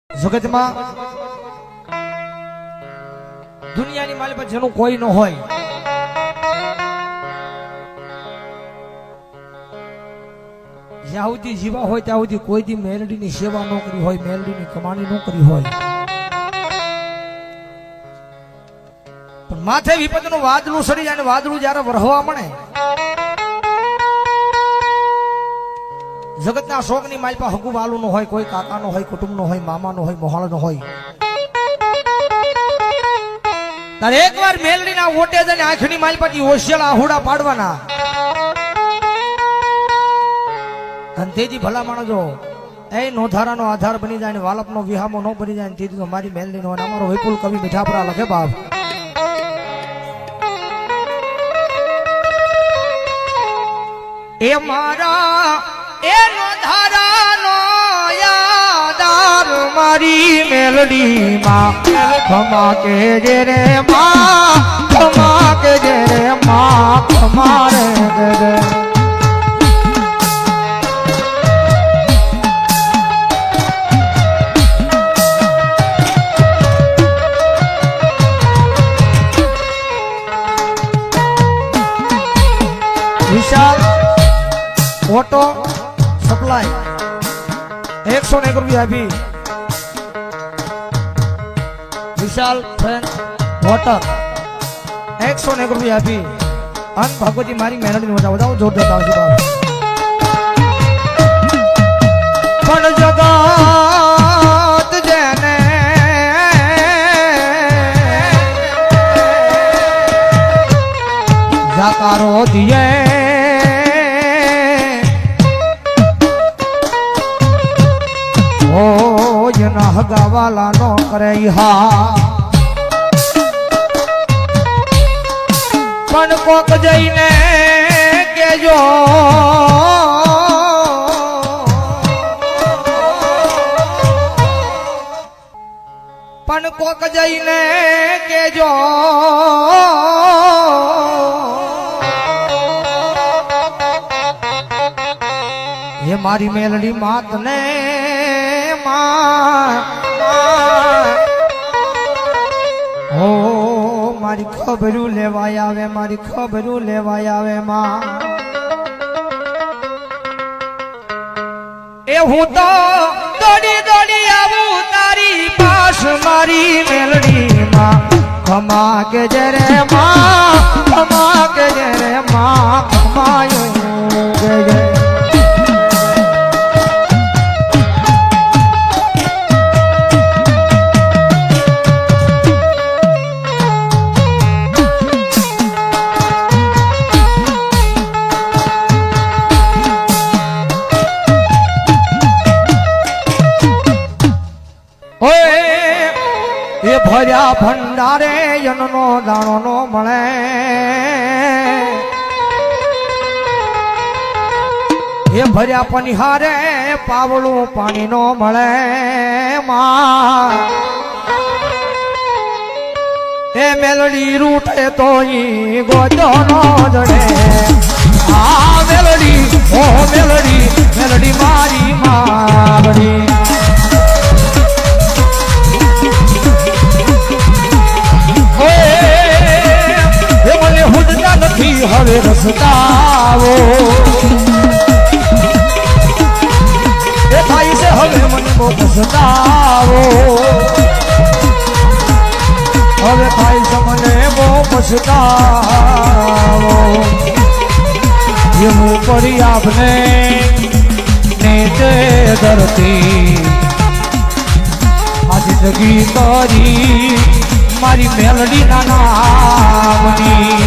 જગત માં દુનિયાની માલ પર જેનું કોઈ ન હોય, જ્યાં સુધી જીવા હોય ત્યાં સુધી કોઈ દી મેલડીની સેવા ન કરી હોય, મેલડીની કમાણી ન કરી હોય, પણ માથે વિપતનું વાદળું સડી જાય, વાદળું જયારે વરહવા મળે, જગતના શોકની માલ પર હગુ વાલું નો હોય, કોઈ કાકા નો હોય, કુટુંબ નો હોય, મામા નો હોય, મોહાળ નો હોય, તારે એકવાર મેલડીના ઓટે જઈને આંખની માલ પરથી ઓશિયાળા આહુડા પાડવાના, અને તેથી ભલા માણસો એ નોધારાનો આધાર બની જાય ને વાલપનો વિહામો ન બની જાય, તેથી તો મારી મેલડી નો અમારો વિપુલ કવિ મીઠાપરા લખે બાપ, એ મારા એ નોધારાનો યાદાર મારી મેલડી માં ખમા કે જે રે માં, ખમા કે જે રે માં, ખમા રે રે વિશાલ ઓટો સપ્લાય 101 રૂપિયા આપી, વિશાલ ફ્રેન્ડ વોટર 101 રૂપિયા આપી, અન ભગવતી મારી મેલડી નો વધાવો જોર દેતા આવજો બાપ. પણ જગત જેને જાકારો દિયે જના હગાવાલા નો કરે હા, પણ કોક જઈને કેજો પણ કોક જઈને કેજો એ મારી મેલડી માત ને હો મારી ખબરું લેવાય આવે, મારી ખબરું લેવાય આવે માં, એ હું તો દોડી દોડી આવું તારી પાસ મારી મેલડી માં, ખમા કે જે રે માં, ખમા કે જે રે માં, ખમાયું કે જે ભર્યા ભંડારે યનનો દાણો નો મળે, એ ભર્યા પનિહારે પાવળું પાણી નો મળે માં, એ મેલડી રૂઠે તો ઈ ગોજો નો જડે, આ મેલડી ઓ મેલડી, મેલડી મારી માવડી, હવે રસતાવો એ થાય છે, હવે મને બહુ પછતાવો, હવે થાય છે મને બહુ પછતાવો, હું કરી આપને નેતે ધરતી આ જિંદગી કરી મારી મેલડી ના નામની.